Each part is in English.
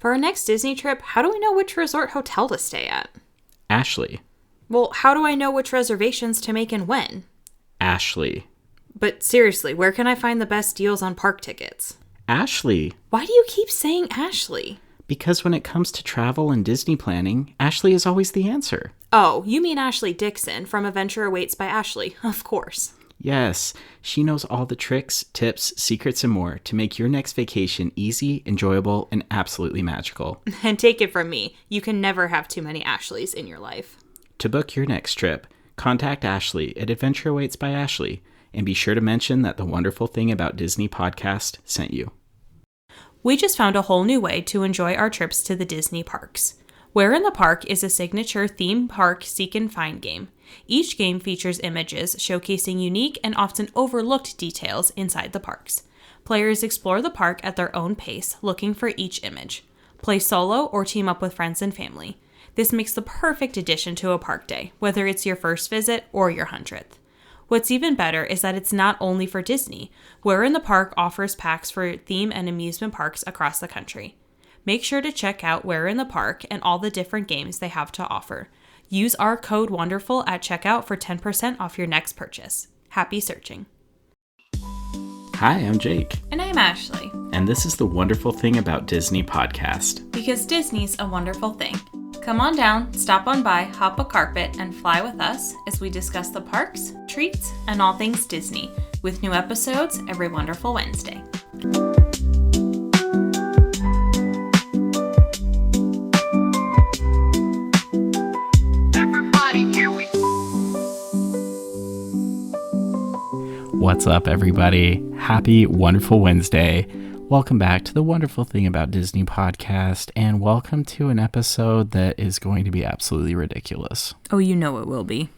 For our next Disney trip, how do we know which resort hotel to stay at? Ashley. Well, how do I know which reservations to make and when? Ashley. But seriously, where can I find the best deals on park tickets? Ashley. Why do you keep saying Ashley? Because when it comes to travel and Disney planning, Ashley is always the answer. Oh, you mean Ashley Dixon from Adventure Awaits by Ashley, of course. Yes, she knows all the tricks, tips, secrets, and more to make your next vacation easy, enjoyable, and absolutely magical. And take it from me, you can never have too many Ashleys in your life. To book your next trip, contact Ashley at Adventure Awaits by Ashley, and be sure to mention that the Wonderful Thing About Disney podcast sent you. We just found a whole new way to enjoy our trips to the Disney parks. Where in the Park is a signature theme park seek and find game. Each game features images showcasing unique and often overlooked details inside the parks. Players explore the park at their own pace, looking for each image. Play solo or team up with friends and family. This makes the perfect addition to a park day, whether it's your first visit or your 100th. What's even better is that it's not only for Disney. Where in the Park offers packs for theme and amusement parks across the country. Make sure to check out Where in the Park and all the different games they have to offer. Use our code WONDERFUL at checkout for 10% off your next purchase. Happy searching. Hi, I'm Jake. And I'm Ashley. And this is the Wonderful Thing About Disney podcast. Because Disney's a wonderful thing. Come on down, stop on by, hop a carpet, and fly with us as we discuss the parks, treats, and all things Disney, with new episodes every wonderful Wednesday. What's up, everybody? Happy Wonderful Wednesday. Welcome back to the Wonderful Thing About Disney podcast, and welcome to an episode that is going to be absolutely ridiculous. Oh, you know it will be.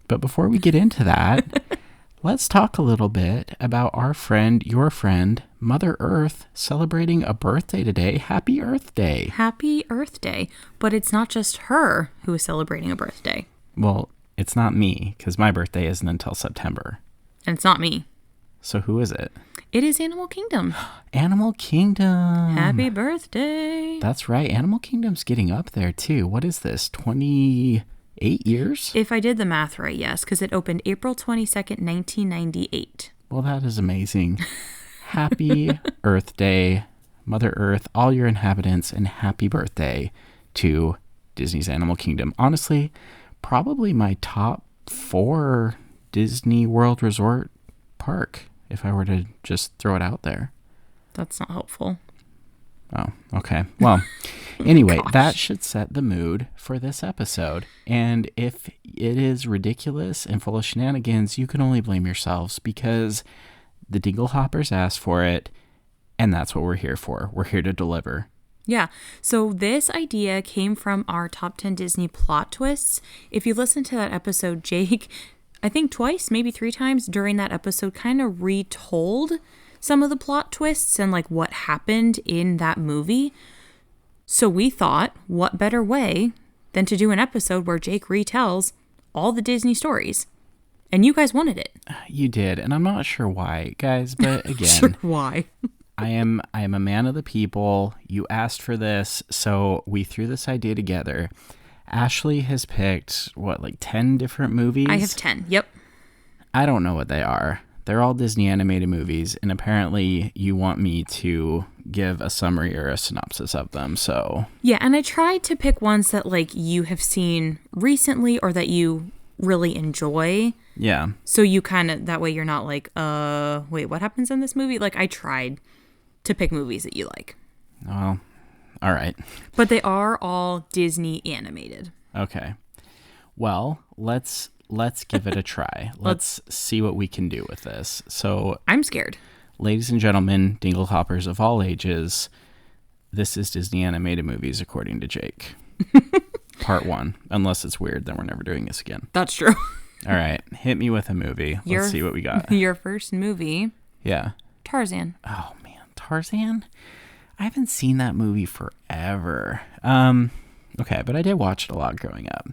But before we get into that, let's talk a little bit about our friend, your friend, Mother Earth, celebrating a birthday today. Happy Earth Day. Happy Earth Day. But it's not just her who is celebrating a birthday. Well, it's not me, because my birthday isn't until September. And it's not me. So who is it? It is Animal Kingdom. Animal Kingdom. Happy birthday. That's right. Animal Kingdom's getting up there, too. What is this, 28 years? If I did the math right, yes, because it opened April 22nd, 1998. Well, that is amazing. Happy Earth Day, Mother Earth, all your inhabitants, and happy birthday to Disney's Animal Kingdom. Honestly, probably my top 4 Disney World Resort park, if I were to just throw it out there. That's not helpful. Oh, okay. Well, anyway, Gosh. That should set the mood for this episode. And if it is ridiculous and full of shenanigans, you can only blame yourselves because the Dinglehoppers asked for it, and that's what we're here for. We're here to deliver. Yeah, so this idea came from our top 10 Disney plot twists. If you listen to that episode, Jake, I think twice, maybe 3 times during that episode, kind of retold some of the plot twists and like what happened in that movie. So we thought, what better way than to do an episode where Jake retells all the Disney stories. And you guys wanted it. You did, and I'm not sure why, guys, but again, Sure why. I am a man of the people. You asked for this, so we threw this idea together. Ashley has picked, 10 different movies? I have 10, yep. I don't know what they are. They're all Disney animated movies, and apparently you want me to give a summary or a synopsis of them, so... Yeah, and I tried to pick ones that, you have seen recently or that you really enjoy. Yeah. So you kind of, that way you're not like, wait, what happens in this movie? I tried to pick movies that you like. Well... All right. But they are all Disney animated. Okay. Well, let's give it a try. Let's see what we can do with this. So, I'm scared. Ladies and gentlemen, Dinglehoppers of all ages, this is Disney animated movies according to Jake. Part 1. Unless it's weird, then we're never doing this again. That's true. All right. Hit me with a movie. Let's see what we got. Your first movie. Yeah. Tarzan. Oh, man. Tarzan? I haven't seen that movie forever. Okay, but I did watch it a lot growing up.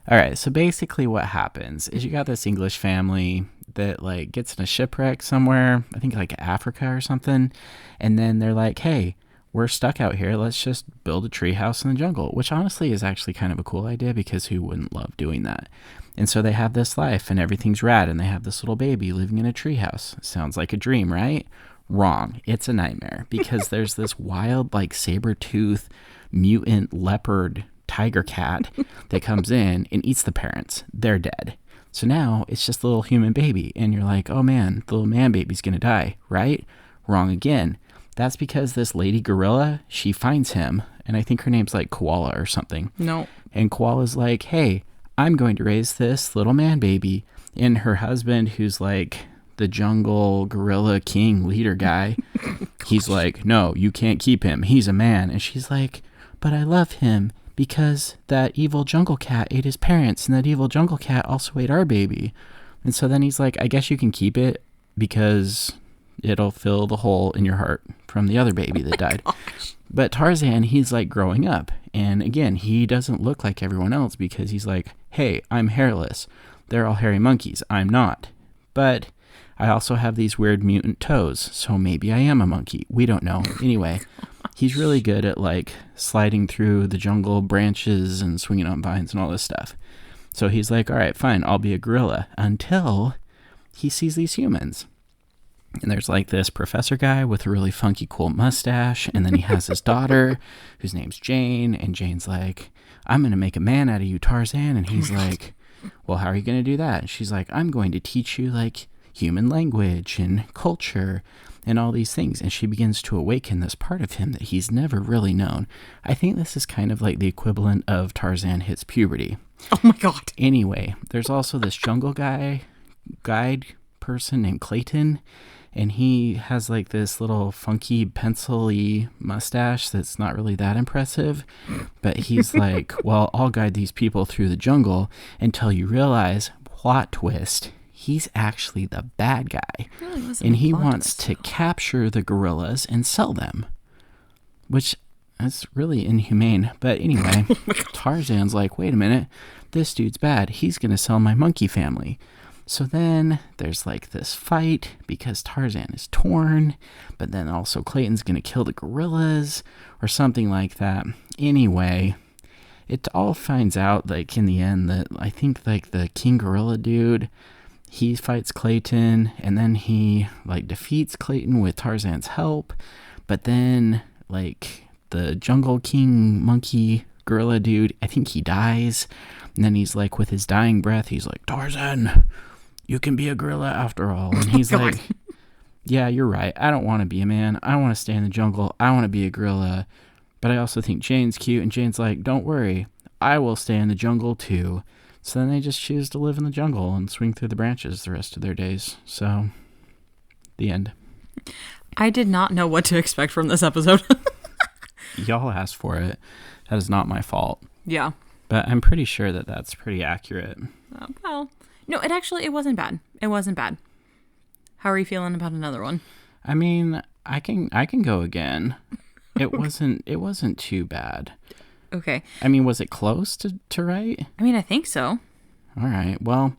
All right, so basically what happens is you got this English family that gets in a shipwreck somewhere, I think Africa or something, and then they're like, hey, we're stuck out here. Let's just build a tree house in the jungle, which honestly is actually kind of a cool idea because who wouldn't love doing that? And so they have this life and everything's rad and they have this little baby living in a tree house. Sounds like a dream, right? Wrong. It's a nightmare because there's this wild, like, saber-tooth mutant leopard tiger cat that comes in and eats the parents. They're dead. So now it's just a little human baby and you're like, oh man, the little man baby's gonna die, right? Wrong again. That's because this lady gorilla, she finds him, and I think her name's like Koala or something. No. And Koala's like, hey, I'm going to raise this little man baby. And her husband, who's like the jungle gorilla king leader guy, he's like, no, you can't keep him. He's a man. And she's like, but I love him because that evil jungle cat ate his parents, and that evil jungle cat also ate our baby. And so then he's like, I guess you can keep it because it'll fill the hole in your heart from the other baby that died. Gosh. But Tarzan, he's like growing up. And again, he doesn't look like everyone else because he's like, hey, I'm hairless. They're all hairy monkeys. I'm not. But I also have these weird mutant toes. So maybe I am a monkey. We don't know. Anyway, he's really good at like sliding through the jungle branches and swinging on vines and all this stuff. So he's like, all right, fine, I'll be a gorilla, until he sees these humans. And there's like this professor guy with a really funky, cool mustache. And then he has his daughter whose name's Jane. And Jane's like, I'm going to make a man out of you, Tarzan. And he's like, well, how are you going to do that? And she's like, I'm going to teach you like human language and culture and all these things. And she begins to awaken this part of him that he's never really known. I think this is kind of like the equivalent of Tarzan hits puberty. Oh my God. Anyway, there's also this jungle guide person named Clayton. And he has like this little funky pencil-y mustache that's not really that impressive. But he's like, well, I'll guide these people through the jungle until you realize, plot twist, he's actually the bad guy. And he wants to capture the gorillas and sell them. Which, that's really inhumane. But anyway, Tarzan's like, wait a minute, this dude's bad. He's going to sell my monkey family. So then there's like this fight because Tarzan is torn, but then also Clayton's going to kill the gorillas or something like that. Anyway, it all finds out like in the end that I think like the king gorilla dude, he fights Clayton and then he like defeats Clayton with Tarzan's help. But then like the jungle king monkey gorilla dude, I think he dies. And then he's like with his dying breath, he's like, Tarzan, you can be a gorilla after all. And he's like, yeah, you're right. I don't want to be a man. I want to stay in the jungle. I want to be a gorilla. But I also think Jane's cute. And Jane's like, don't worry. I will stay in the jungle too. So then they just choose to live in the jungle and swing through the branches the rest of their days. So, the end. I did not know what to expect from this episode. Y'all asked for it. That is not my fault. Yeah. But I'm pretty sure that that's pretty accurate. Well, no, it wasn't bad. It wasn't bad. How are you feeling about another one? I mean, I can go again. It wasn't too bad. Okay. I mean, was it close to right? I mean, I think so. All right. Well,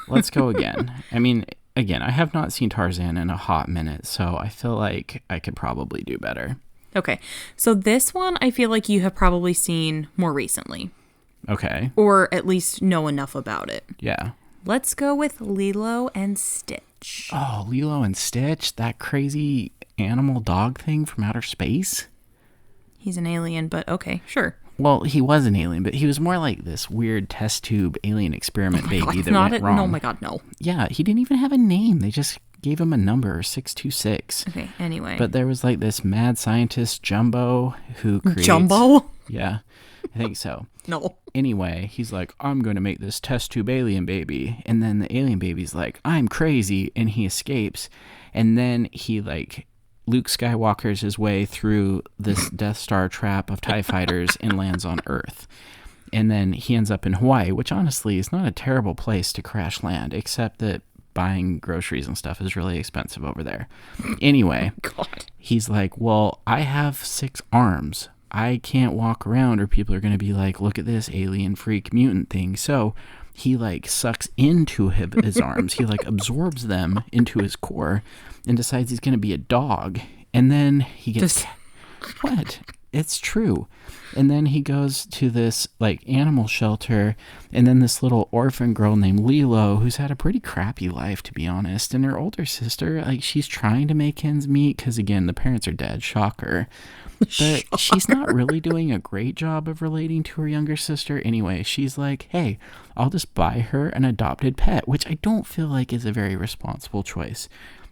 let's go again. I mean, again, I have not seen Tarzan in a hot minute, so I feel like I could probably do better. Okay. So this one, I feel like you have probably seen more recently. Okay. Or at least know enough about it. Yeah. Let's go with Lilo and Stitch. Oh, Lilo and Stitch? That crazy animal dog thing from outer space? He's an alien, but okay, sure. Well, he was an alien, but he was more like this weird test tube alien experiment baby that went wrong. Oh my God, no. Yeah, he didn't even have a name. They just gave him a number, 626. Okay, anyway. But there was like this mad scientist, Jumbo, who creates... Jumbo? Yeah, I think so. No. Anyway, he's like, I'm going to make this test tube alien baby. And then the alien baby's like, I'm crazy. And he escapes. And then he like Luke Skywalker's his way through this Death Star trap of TIE fighters and lands on Earth. And then he ends up in Hawaii, which honestly is not a terrible place to crash land, except that buying groceries and stuff is really expensive over there. Anyway, he's like, well, I have 6 arms. I can't walk around or people are going to be like, look at this alien freak mutant thing. So he like sucks into his arms. He like absorbs them into his core and decides he's going to be a dog. And then he gets What? It's true. And then he goes to this like animal shelter, and then this little orphan girl named Lilo, who's had a pretty crappy life, to be honest, and her older sister, like, she's trying to make ends meet because, again, the parents are dead. Shocker. But she's not really doing a great job of relating to her younger sister. Anyway, she's like, hey, I'll just buy her an adopted pet, which I don't feel like is a very responsible choice.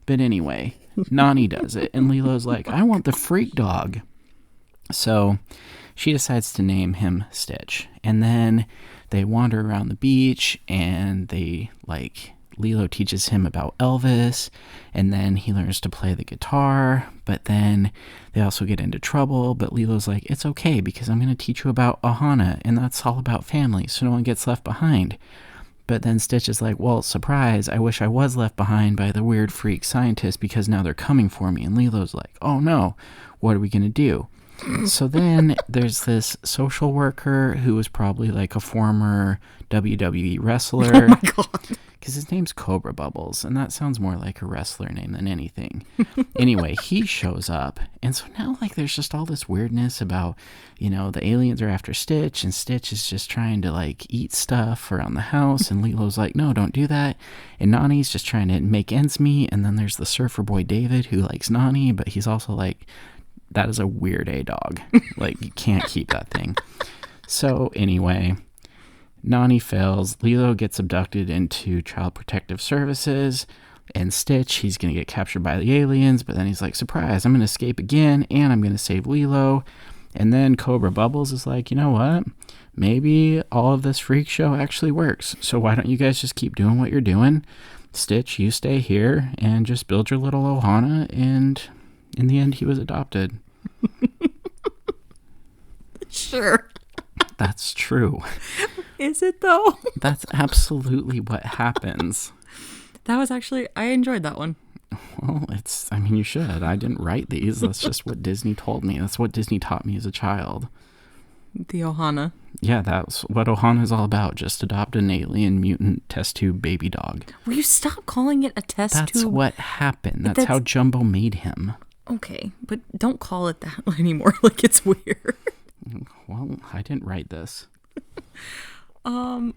But anyway, Nani does it, and Lilo's like, I want the freak dog. So she decides to name him Stitch. And then they wander around the beach, and they, like, Lilo teaches him about Elvis, and then he learns to play the guitar, but then they also get into trouble, but Lilo's like, it's okay, because I'm going to teach you about Ohana, and that's all about family, so no one gets left behind. But then Stitch is like, well, surprise, I wish I was left behind by the weird freak scientist, because now they're coming for me. And Lilo's like, oh no, what are we going to do? So then there's this social worker who was probably like a former WWE wrestler. Oh my God. Because his name's Cobra Bubbles, and that sounds more like a wrestler name than anything. Anyway, he shows up, and so now, like, there's just all this weirdness about, you know, the aliens are after Stitch, and Stitch is just trying to, like, eat stuff around the house, and Lilo's like, no, don't do that, and Nani's just trying to make ends meet, and then there's the surfer boy David who likes Nani, but he's also like, that is a weird A-dog. Like, you can't keep that thing. So, anyway, Nani fails. Lilo gets abducted into Child Protective Services. And Stitch, he's going to get captured by the aliens. But then he's like, surprise, I'm going to escape again. And I'm going to save Lilo. And then Cobra Bubbles is like, you know what? Maybe all of this freak show actually works. So why don't you guys just keep doing what you're doing? Stitch, you stay here and just build your little Ohana. And in the end, he was adopted. Sure. That's true. Is it though? That's absolutely what happens. That was actually, I enjoyed that one. Well, I mean, you should. I didn't write these. That's just what Disney told me. That's what Disney taught me as a child. The Ohana. Yeah, that's what Ohana is all about. Just adopt an alien mutant test tube baby dog. Will you stop calling it a test tube? That's what happened. That's how Jumbo made him. Okay, but don't call it that anymore. Like, it's weird. Well, I didn't write this. I'm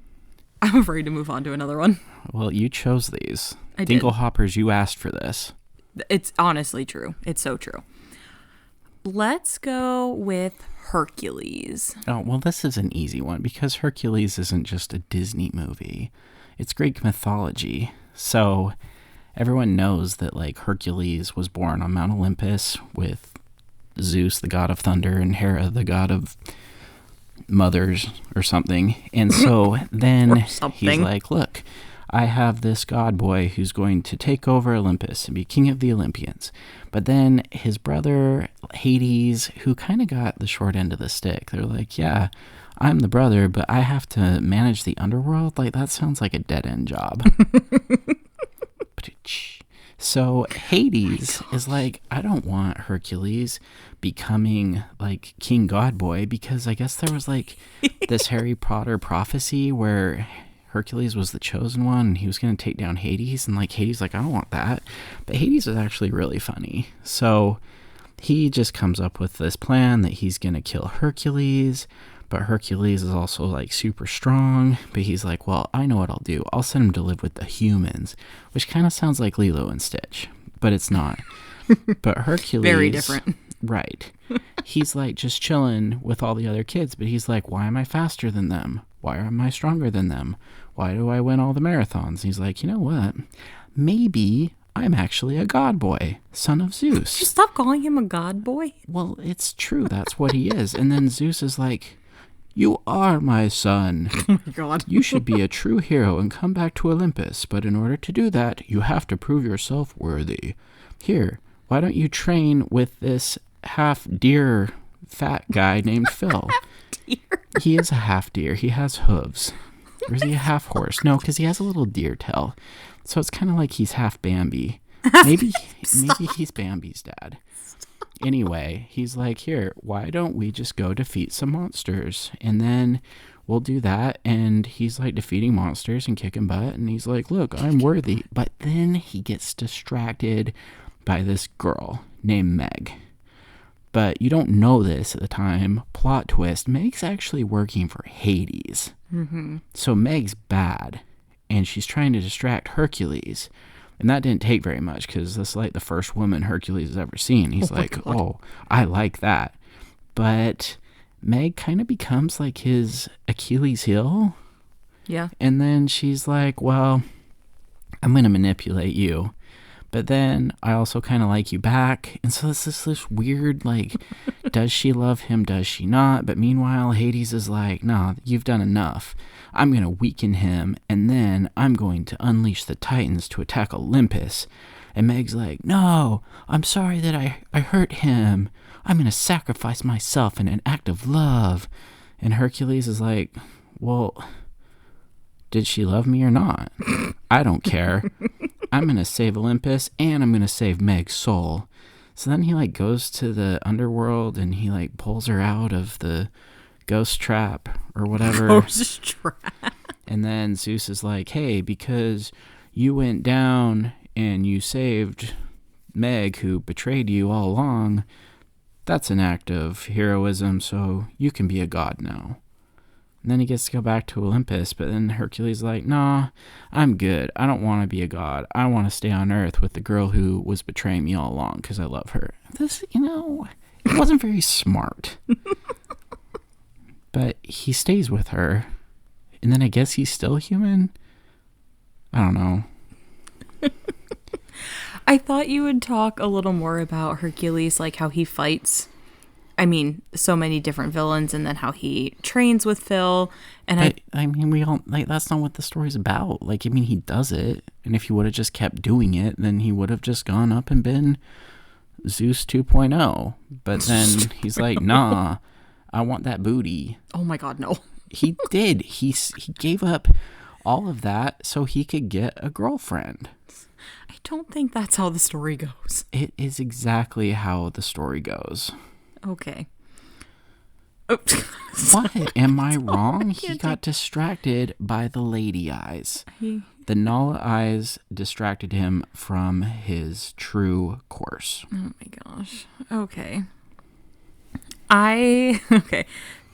afraid to move on to another one. Well, you chose these. I did. Dinglehoppers, you asked for this. It's honestly true. It's so true. Let's go with Hercules. Oh, well, this is an easy one because Hercules isn't just a Disney movie. It's Greek mythology. So everyone knows that, like, Hercules was born on Mount Olympus with Zeus, the god of thunder, and Hera, the god of mothers or something. And so then he's like, look, I have this god boy who's going to take over Olympus and be king of the Olympians. But then his brother Hades, who kind of got the short end of the stick, they're like, yeah, I'm the brother, but I have to manage the underworld. Like, that sounds like a dead-end job. So Hades is like, I don't want Hercules becoming like King Godboy, because I guess there was like this Harry Potter prophecy where Hercules was the chosen one and he was going to take down Hades, and like Hades like, I don't want that. But Hades is actually really funny. So he just comes up with this plan that he's going to kill Hercules. But Hercules is also, like, super strong. But he's like, well, I know what I'll do. I'll send him to live with the humans. Which kind of sounds like Lilo and Stitch. But it's not. But Hercules... Very different. Right. He's, like, just chilling with all the other kids. But he's like, why am I faster than them? Why am I stronger than them? Why do I win all the marathons? And he's like, you know what? Maybe I'm actually a god boy, son of Zeus. Did you stop calling him a god boy? Well, it's true. That's what he is. And then Zeus is like... You are my son. Oh my God. You should be a true hero and come back to Olympus, but in order to do that, you have to prove yourself worthy. Here, why don't you train with this half-deer fat guy named Phil? Half-deer? He is a half-deer. He has hooves. Or is he a half-horse? No, because he has a little deer tail. So it's kind of like he's half Bambi. Maybe he's Bambi's dad. Anyway, he's like, here, why don't we just go defeat some monsters? And then we'll do that. And he's like defeating monsters and kicking butt. And he's like, look, I'm worthy. But then he gets distracted by this girl named Meg. But you don't know this at the time. Plot twist, Meg's actually working for Hades. Mm-hmm. So Meg's bad, and she's trying to distract Hercules. And that didn't take very much, because that's like the first woman Hercules has ever seen. He's oh, I like that. But Meg kind of becomes like his Achilles heel. Yeah. And then she's like, well, I'm going to manipulate you. But then I also kind of like you back. And so it's this weird, like, does she love him? Does she not? But meanwhile, Hades is like, nah, you've done enough. I'm going to weaken him. And then I'm going to unleash the Titans to attack Olympus. And Meg's like, no, I'm sorry that I hurt him. I'm going to sacrifice myself in an act of love. And Hercules is like, well, did she love me or not? I don't care. I'm going to save Olympus, and I'm going to save Meg's soul. So then he, like, goes to the underworld, and he, like, pulls her out of the ghost trap or whatever. Ghost trap. And then Zeus is like, hey, because you went down and you saved Meg, who betrayed you all along, that's an act of heroism, so you can be a god now. And then he gets to go back to Olympus, but then Hercules is like, nah, I'm good. I don't want to be a god. I want to stay on Earth with the girl who was betraying me all along because I love her. This, it wasn't very smart. But he stays with her, and then I guess he's still human? I don't know. I thought you would talk a little more about Hercules, like how he fights. I mean, so many different villains, and then how he trains with Phil. And I mean, we all, like, that's not what the story's about. Like, I mean, he does it, and if he would have just kept doing it, then he would have just gone up and been Zeus 2.0. But then he's like, nah, I want that booty. Oh my God, no. He did. He gave up all of that so he could get a girlfriend. I don't think that's how the story goes. It is exactly how the story goes. Okay. What? Am I wrong? He got distracted by the lady eyes. The Nala eyes distracted him from his true course. Oh my gosh. Okay. Okay.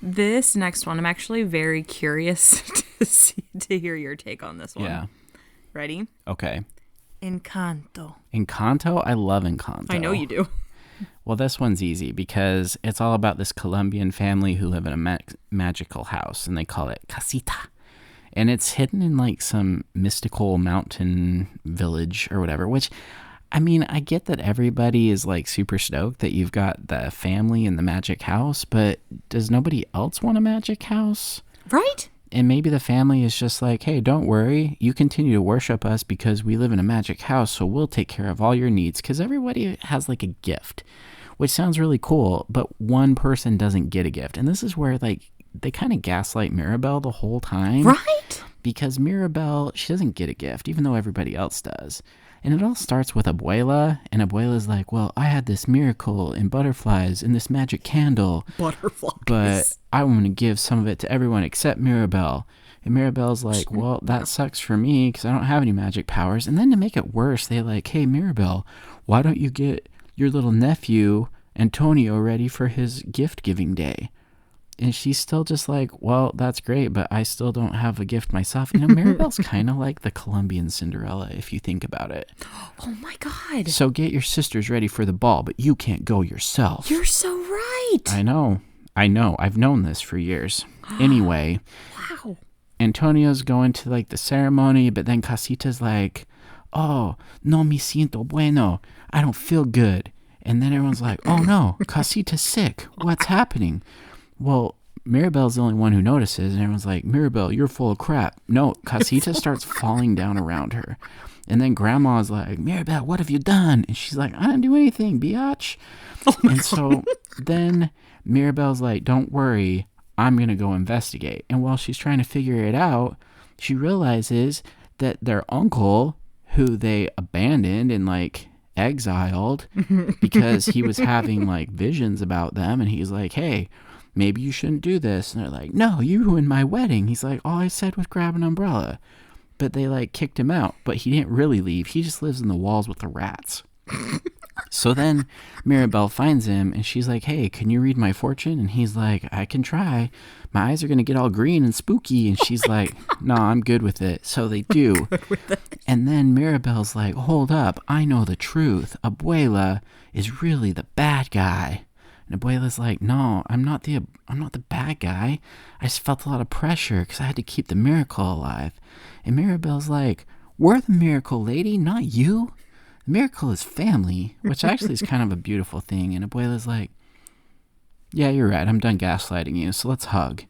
This next one, I'm actually very curious to hear your take on this one. Yeah. Ready? Okay. Encanto. Encanto? I love Encanto. I know you do. Well, this one's easy because it's all about this Colombian family who live in a magical house, and they call it casita. And it's hidden in like some mystical mountain village or whatever, which, I mean, I get that everybody is like super stoked that you've got the family in the magic house, but does nobody else want a magic house? Right? And maybe the family is just like, hey, don't worry. You continue to worship us because we live in a magic house, so we'll take care of all your needs. Because everybody has like a gift, which sounds really cool, but one person doesn't get a gift. And this is where like they kind of gaslight Mirabelle the whole time. Right? Because Mirabelle, she doesn't get a gift, even though everybody else does. And it all starts with Abuela, and Abuela's like, well, I had this miracle in butterflies and this magic candle. Butterflies. But I want to give some of it to everyone except Mirabelle. And Mirabelle's like, well, that sucks for me because I don't have any magic powers. And then to make it worse, they're like, hey, Mirabelle, why don't you get your little nephew, Antonio, ready for his gift-giving day? And she's still just like, well, that's great, but I still don't have a gift myself. Mirabelle's kind of like the Colombian Cinderella, if you think about it. Oh, my God. So get your sisters ready for the ball, but you can't go yourself. You're so right. I know. I've known this for years. Anyway. Wow. Antonio's going to, like, the ceremony, but then Casita's like, oh, no me siento bueno. I don't feel good. And then everyone's like, oh, no, Casita's sick. What's happening? Well, Mirabelle's the only one who notices, and everyone's like, Mirabelle, you're full of crap. No, Casita starts falling down around her. And then Grandma's like, Mirabelle, what have you done? And she's like, I didn't do anything, biatch. And so then Mirabelle's like, don't worry, I'm going to go investigate. And while she's trying to figure it out, she realizes that their uncle, who they abandoned and, like, exiled because he was having, like, visions about them, and he's like, hey, maybe you shouldn't do this. And they're like, no, you ruined my wedding. He's like, all I said was grab an umbrella. But they like kicked him out. But he didn't really leave. He just lives in the walls with the rats. So then Mirabelle finds him and she's like, hey, can you read my fortune? And he's like, I can try. My eyes are going to get all green and spooky. And she's like, no, I'm good with it. So they do. And then Mirabelle's like, hold up. I know the truth. Abuela is really the bad guy. And Abuela's like, no, I'm not the bad guy. I just felt a lot of pressure because I had to keep the miracle alive. And Mirabelle's like, we're the miracle lady, not you. The miracle is family, which actually is kind of a beautiful thing. And Abuela's like, yeah, you're right. I'm done gaslighting you, so let's hug.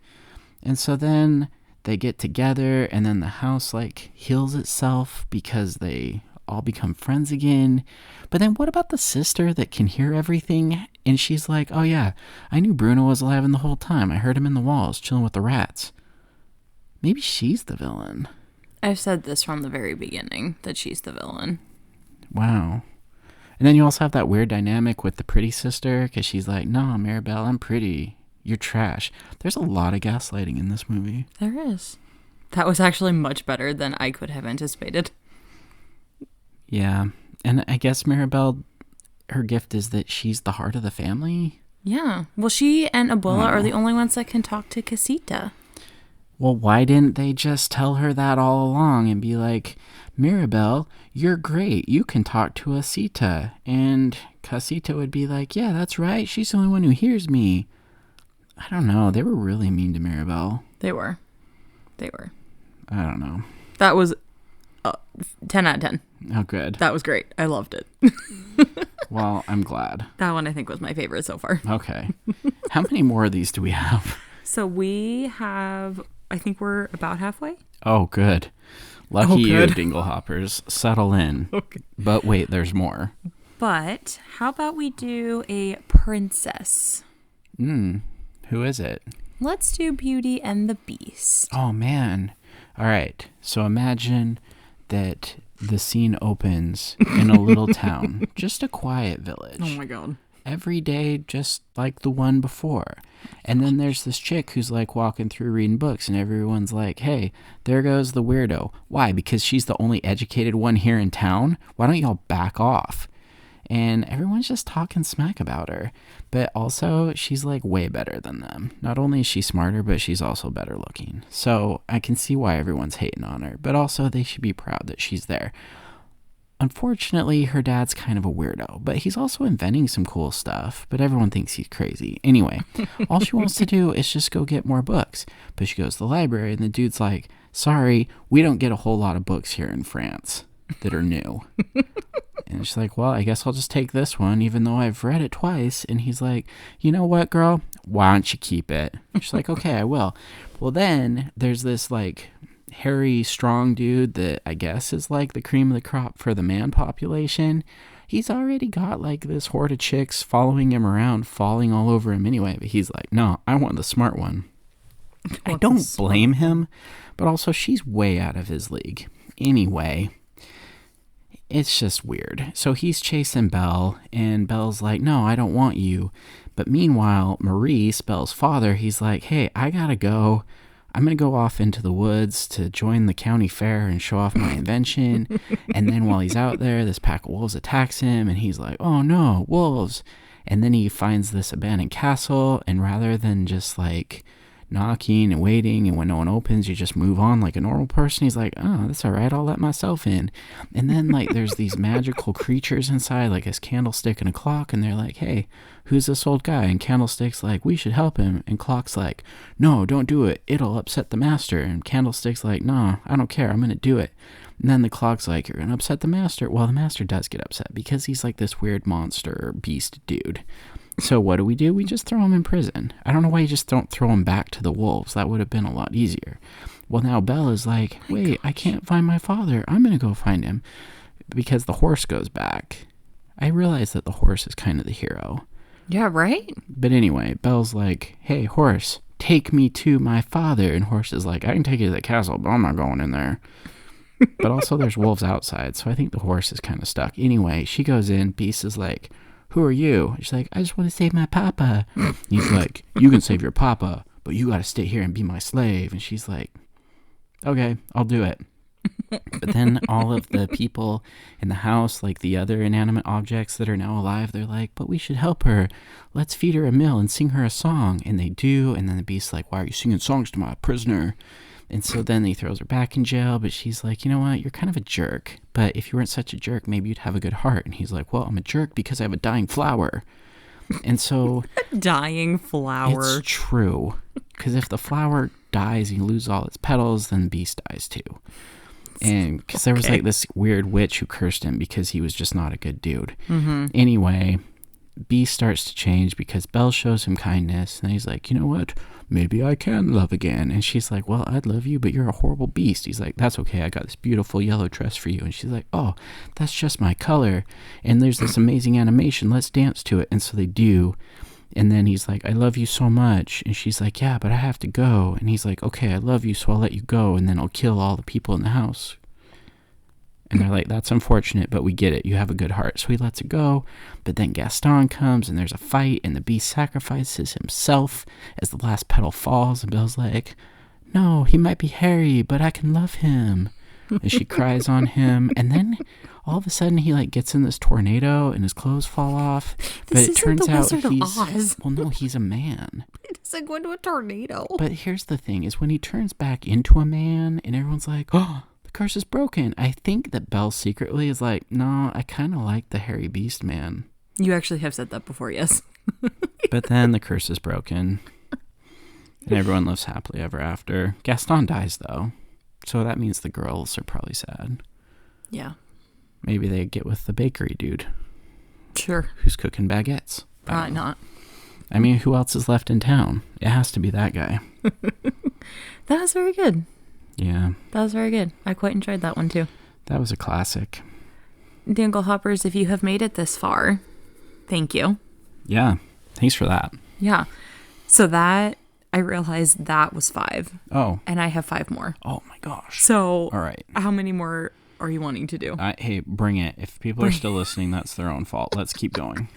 And so then they get together, and then the house like heals itself because they all become friends again. But then what about the sister that can hear everything? And she's like, oh yeah, I knew Bruno was alive the whole time. I heard him in the walls chilling with the rats. Maybe she's the villain. I've said this from the very beginning, that she's the villain. Wow. And then you also have that weird dynamic with the pretty sister, because she's like, no, Mirabelle, I'm pretty. You're trash. There's a lot of gaslighting in this movie. There is. That was actually much better than I could have anticipated. Yeah. And I guess Mirabelle, her gift is that she's the heart of the family. Yeah. Well, she and Abuela are the only ones that can talk to Casita. Well, why didn't they just tell her that all along and be like, Mirabelle, you're great. You can talk to Casita. And Casita would be like, yeah, that's right. She's the only one who hears me. I don't know. They were really mean to Mirabelle. They were. I don't know. That was 10 out of 10. Oh, good. That was great. I loved it. Well, I'm glad. That one I think was my favorite so far. Okay. How many more of these do we have? So we have, I think we're about halfway. Oh, good. Lucky you, Dinglehoppers. Settle in. Okay. But wait, there's more. But how about we do a princess? Who is it? Let's do Beauty and the Beast. Oh, man. All right. So imagine that the scene opens in a little town, just a quiet village. Oh, my God. Every day, just like the one before. And then there's this chick who's like walking through reading books, and everyone's like, hey, there goes the weirdo. Why? Because she's the only educated one here in town? Why don't y'all back off? And everyone's just talking smack about her. But also, she's like way better than them. Not only is she smarter, but she's also better looking. So I can see why everyone's hating on her. But also, they should be proud that she's there. Unfortunately, her dad's kind of a weirdo, but he's also inventing some cool stuff, but everyone thinks he's crazy. Anyway, all she wants to do is just go get more books. But she goes to the library, and the dude's like, sorry, we don't get a whole lot of books here in France that are new. And she's like, well, I guess I'll just take this one, even though I've read it twice. And he's like, you know what, girl? Why don't you keep it? She's like, okay, I will. Well, then there's this like hairy, strong dude that I guess is like the cream of the crop for the man population. He's already got like this horde of chicks following him around, falling all over him anyway. But he's like, no, I want the smart one. I don't blame him, but also she's way out of his league. Anyway, it's just weird. So he's chasing Belle, and Belle's like, no, I don't want you. But meanwhile, Maurice, Belle's father, he's like, hey, I gotta go. I'm going to go off into the woods to join the county fair and show off my invention. And then while he's out there, this pack of wolves attacks him, and he's like, oh no, wolves. And then he finds this abandoned castle, and rather than just like knocking and waiting, and when no one opens, you just move on like a normal person, he's like, oh, that's all right, I'll let myself in. And then like there's these magical creatures inside, like this candlestick and a clock, and they're like, hey, who's this old guy? And Candlestick's like, we should help him. And Clock's like, no, don't do it, it'll upset the master. And Candlestick's like, no, I don't care, I'm gonna do it. And then the Clock's like, you're gonna upset the master. Well, the master does get upset because he's like this weird monster beast dude. So what do? We just throw him in prison. I don't know why you just don't throw him back to the wolves. That would have been a lot easier. Well, now Belle is like, wait, I can't find my father. I'm going to go find him. Because the horse goes back. I realize that the horse is kind of the hero. Yeah, right? But anyway, Belle's like, hey, horse, take me to my father. And horse is like, I can take you to the castle, but I'm not going in there. But also there's wolves outside, so I think the horse is kind of stuck. Anyway, she goes in. Beast is like, who are you? She's like, I just want to save my papa. And he's like, you can save your papa, but you got to stay here and be my slave. And she's like, okay, I'll do it. But then all of the people in the house, like the other inanimate objects that are now alive, they're like, but we should help her. Let's feed her a meal and sing her a song. And they do. And then the beast's like, why are you singing songs to my prisoner? And so then he throws her back in jail. But she's like, you know what? You're kind of a jerk. But if you weren't such a jerk, maybe you'd have a good heart. And he's like, well, I'm a jerk because I have a dying flower. And so Dying flower. it's true. Because if the flower dies and you lose all its petals, then the beast dies too. And because there was like this weird witch who cursed him because he was just not a good dude. Anyway, Beast starts to change because Belle shows him kindness. And he's like, you know what? Maybe I can love again. And she's like, well, I'd love you, but you're a horrible beast. He's like, that's okay. I got this beautiful yellow dress for you. And she's like, oh, that's just my color. And there's this amazing animation. Let's dance to it. And so they do. And then he's like, I love you so much. And she's like, yeah, but I have to go. And he's like, okay, I love you, so I'll let you go. And then I'll kill all the people in the house. And they're like, that's unfortunate, but we get it. You have a good heart. So he lets it go. But then Gaston comes and there's a fight and the beast sacrifices himself as the last petal falls. And Belle's like, no, he might be hairy, but I can love him. And she cries on him. And then all of a sudden he like gets in this tornado and his clothes fall off. But it turns out he's, well, no, he's a man. It doesn't go into a tornado. But here's the thing is when he turns back into a man and everyone's like, oh, the curse is broken. I think that Belle secretly is like, no, I kind of like the hairy beast man. You actually have said that before, yes. But then the curse is broken. And everyone lives happily ever after. Gaston dies, though. So that means the girls are probably sad. Yeah. Maybe they get with the bakery dude. Sure. Who's cooking baguettes. Probably not. I mean, who else is left in town? It has to be that guy. That was very good. Yeah. That was very good. I quite enjoyed that one, too. That was a classic. Dinglehoppers, if you have made it this far, thank you. Yeah. Thanks for that. Yeah. So that, I realized that was 5. Oh. And I have 5 more. Oh, my gosh. So, all right. How many more are you wanting to do? Hey, bring it. If people are still listening, that's their own fault. Let's keep going.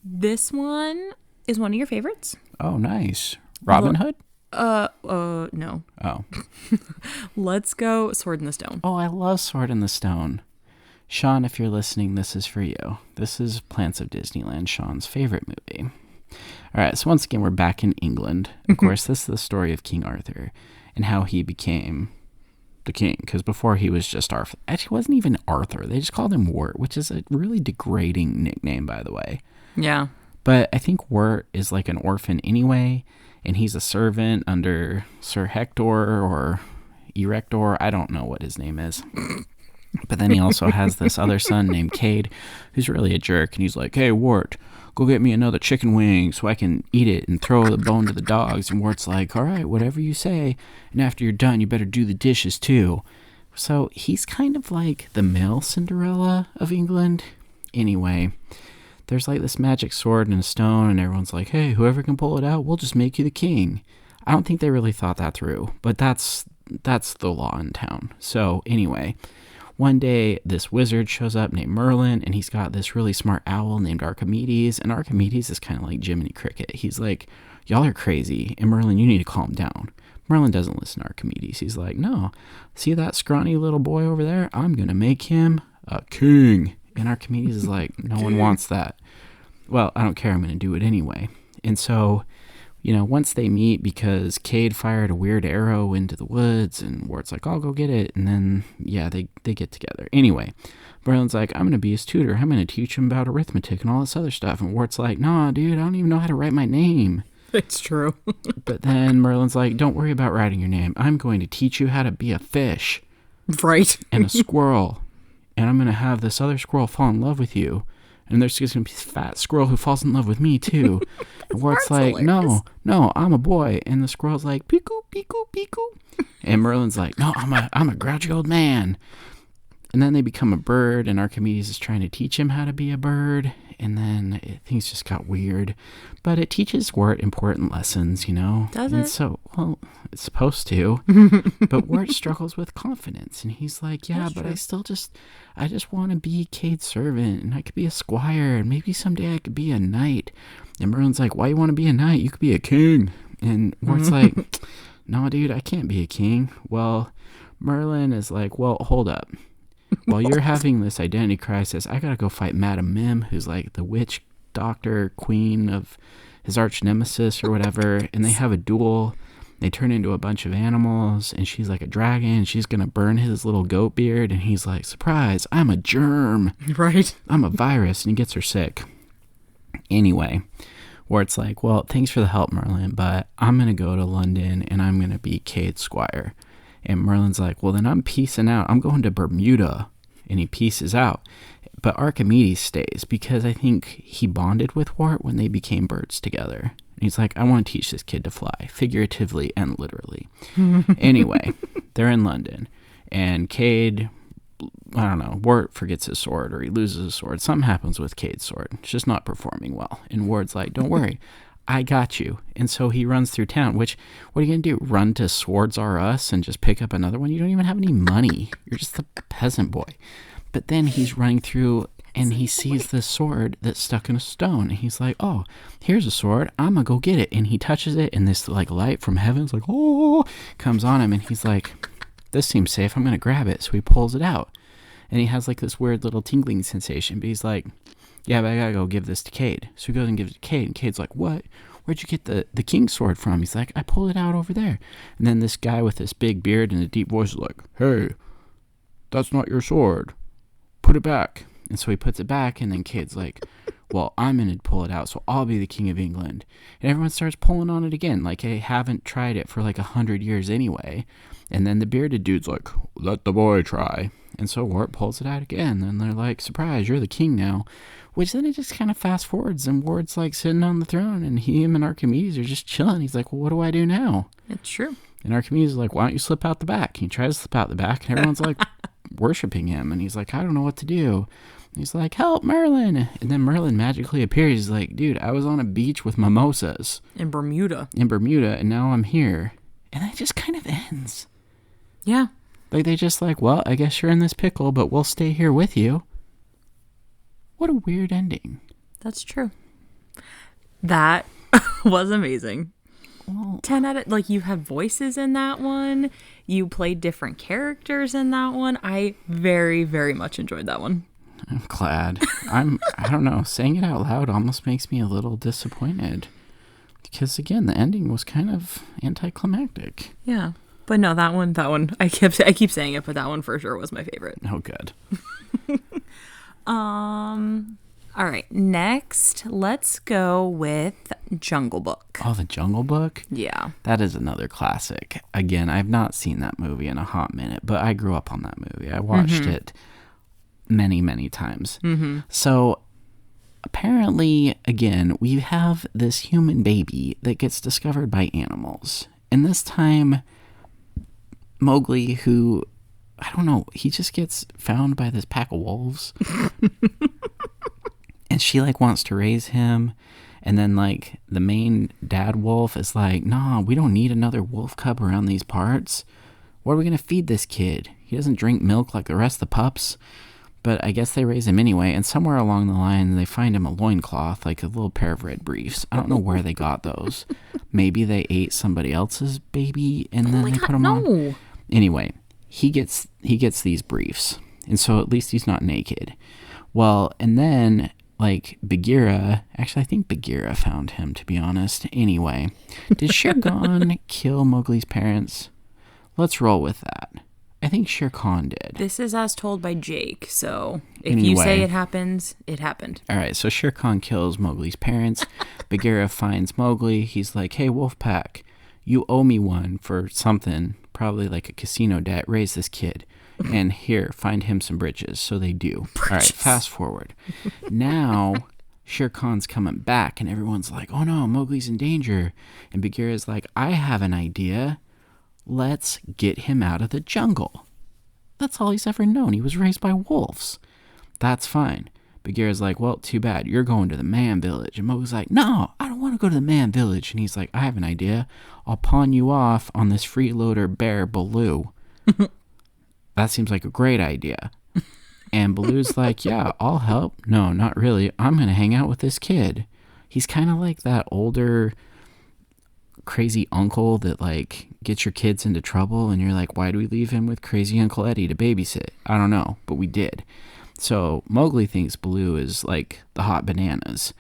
This one is one of your favorites. Oh, nice. Robin Hood? No. Oh. Let's go Sword in the Stone. Oh, I love Sword in the Stone. Sean, if you're listening, this is for you. This is Plants of Disneyland, Sean's favorite movie. All right, so once again, we're back in England. Of course, this is the story of King Arthur and how he became the king. Because before he was just Arthur. Actually, it wasn't even Arthur. They just called him Wirt, which is a really degrading nickname, by the way. Yeah. But I think Wirt is like an orphan anyway, and he's a servant under Sir Hector or Erector. I don't know what his name is. But then he also has this other son named Cade, who's really a jerk, and he's like, hey, Wirt, go get me another chicken wing so I can eat it and throw the bone to the dogs. And Wirt's like, all right, whatever you say, and after you're done, you better do the dishes too. So he's kind of like the male Cinderella of England. Anyway, there's like this magic sword and a stone, and everyone's like, hey, whoever can pull it out, we'll just make you the king. I don't think they really thought that through, but that's the law in town. So anyway, one day this wizard shows up named Merlin, and he's got this really smart owl named Archimedes, and Archimedes is kind of like Jiminy Cricket. He's like, y'all are crazy, and Merlin, you need to calm down. Merlin doesn't listen to Archimedes. He's like, no, see that scrawny little boy over there? I'm going to make him a king. And Archimedes is like, no one wants that. Well, I don't care. I'm going to do it anyway. And so, you know, once they meet, because Cade fired a weird arrow into the woods, and Wirt's like, I'll go get it. And then, yeah, they get together. Anyway, Merlin's like, I'm going to be his tutor. I'm going to teach him about arithmetic and all this other stuff. And Wirt's like, nah, dude, I don't even know how to write my name. It's true. But then Merlin's like, don't worry about writing your name. I'm going to teach you how to be a fish. Right. And a squirrel. And I'm going to have this other squirrel fall in love with you. And there's just going to be this fat squirrel who falls in love with me, too. And Wirt's like, no, I'm a boy. And the squirrel's like, peekoo, peekoo, peekoo. And Merlin's like, no, I'm a grouchy old man. And then they become a bird, and Archimedes is trying to teach him how to be a bird. And then things just got weird. But it teaches Wirt important lessons, you know? Does and it? So, well, it's supposed to. But Wirt struggles with confidence. And he's like, yeah, That's but true. I just want to be Cade's servant. And I could be a squire. And maybe someday I could be a knight. And Merlin's like, why you want to be a knight? You could be a king. And Wirt's like, no, dude, I can't be a king. Well, Merlin is like, well, hold up. While you're having this identity crisis, I gotta go fight Madame Mim, who's like the witch doctor queen of his arch nemesis or whatever, and they have a duel. They turn into a bunch of animals, and she's like a dragon, and she's gonna burn his little goat beard, and he's like, surprise, I'm a germ. Right. I'm a virus, and he gets her sick. Anyway, where it's like, well, thanks for the help, Merlin, but I'm gonna go to London, and I'm gonna be Cade's squire. And Merlin's like, well, then I'm peacing out. I'm going to Bermuda. And he pieces out. But Archimedes stays because I think he bonded with Wart when they became birds together. And he's like, I want to teach this kid to fly, figuratively and literally. Anyway, they're in London. And Cade, I don't know, Wart forgets his sword or he loses his sword. Something happens with Cade's sword. It's just not performing well. And Ward's like, don't worry. I got you. And so he runs through town, which, what are you going to do? Run to Swords R Us and just pick up another one? You don't even have any money. You're just a peasant boy. But then he's running through and he sees this sword that's stuck in a stone. And he's like, oh, here's a sword. I'm going to go get it. And he touches it and this like light from heaven's like, oh, comes on him. And he's like, this seems safe. I'm going to grab it. So he pulls it out. And he has like this weird little tingling sensation. But he's like, yeah, but I gotta go give this to Cade. So he goes and gives it to Cade, and Cade's like, what? Where'd you get the king's sword from? He's like, I pulled it out over there. And then this guy with this big beard and a deep voice is like, hey, that's not your sword. Put it back. And so he puts it back, and then Cade's like, well, I'm gonna pull it out, so I'll be the king of England. And everyone starts pulling on it again, like they haven't tried it for like 100 years anyway. And then the bearded dude's like, let the boy try. And so Wart pulls it out again, and they're like, surprise, you're the king now. Which then it just kind of fast forwards, and Ward's like sitting on the throne, and him and Archimedes are just chilling. He's like, well, what do I do now? It's true. And Archimedes is like, why don't you slip out the back? And he tries to slip out the back, and everyone's like worshiping him. And he's like, I don't know what to do. And he's like, help, Merlin. And then Merlin magically appears. He's like, dude, I was on a beach with mimosas. In Bermuda, and now I'm here. And it just kind of ends. Yeah. Like, they just like, well, I guess you're in this pickle, but we'll stay here with you. What a weird ending. That's true. That was amazing. Well, 10 out of, like, you have voices in that one. You played different characters in that one. I very, very much enjoyed that one. I'm glad. I don't know, saying it out loud almost makes me a little disappointed. Because, again, the ending was kind of anticlimactic. Yeah. But no, that one, I keep saying it, but that one for sure was my favorite. Oh, good. All right, next, let's go with Jungle Book. Oh, the Jungle Book? Yeah. That is another classic. Again, I've not seen that movie in a hot minute, but I grew up on that movie. I watched it many, many times. So, apparently, again, we have this human baby that gets discovered by animals. And this time, Mowgli, who, I don't know, he just gets found by this pack of wolves. And she, like, wants to raise him. And then, like, the main dad wolf is like, nah, we don't need another wolf cub around these parts. What are we going to feed this kid? He doesn't drink milk like the rest of the pups. But I guess they raise him anyway. And somewhere along the line, they find him a loincloth, like a little pair of red briefs. I don't know where they got those. Maybe they ate somebody else's baby and then they put them on. Anyway, he gets these briefs. And so at least he's not naked. Well, and then, like, Bagheera, actually I think Bagheera found him, to be honest. Anyway, did Shere Khan kill Mowgli's parents? Let's roll with that. I think Shere Khan did. This is as told by Jake, so if you say it happens, it happened. All right, so Shere Khan kills Mowgli's parents. Bagheera finds Mowgli. He's like, hey, Wolfpack, you owe me one for something, probably like a casino debt. Raise this kid. And here, find him some britches. So they do. All right, fast forward. Now, Shere Khan's coming back, and everyone's like, oh no, Mowgli's in danger. And Bagheera's like, I have an idea. Let's get him out of the jungle. That's all he's ever known. He was raised by wolves. That's fine. Bagheera's like, well, too bad. You're going to the man village. And Mowgli's like, no, I don't want to go to the man village. And he's like, I have an idea. I'll pawn you off on this freeloader bear, Baloo. That seems like a great idea. And Baloo's like, yeah, I'll help. No, not really. I'm going to hang out with this kid. He's kind of like that older crazy uncle that like gets your kids into trouble, and you're like, why do we leave him with crazy Uncle Eddie to babysit? I don't know, but we did. So Mowgli thinks Baloo is like the hot bananas,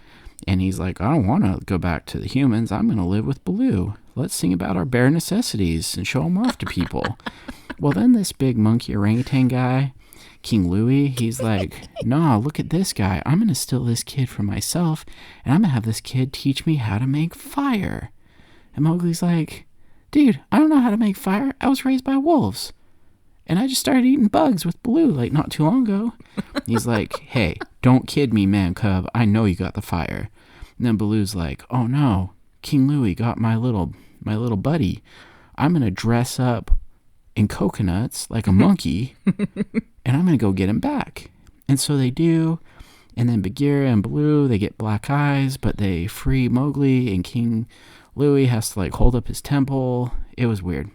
and he's like, I don't want to go back to the humans. I'm going to live with Baloo. Let's sing about our bare necessities and show them off to people. Well, then this big monkey orangutan guy, King Louie, he's like, nah, look at this guy. I'm going to steal this kid for myself, and I'm going to have this kid teach me how to make fire. And Mowgli's like, dude, I don't know how to make fire. I was raised by wolves. And I just started eating bugs with Baloo like not too long ago. He's like, hey, don't kid me, man cub. I know you got the fire. And then Baloo's like, oh no, King Louie got my little buddy. I'm going to dress up in coconuts like a monkey, and I'm going to go get him back. And so they do. And then Bagheera and Baloo, they get black eyes, but they free Mowgli, and King Louie has to like hold up his temple. It was weird.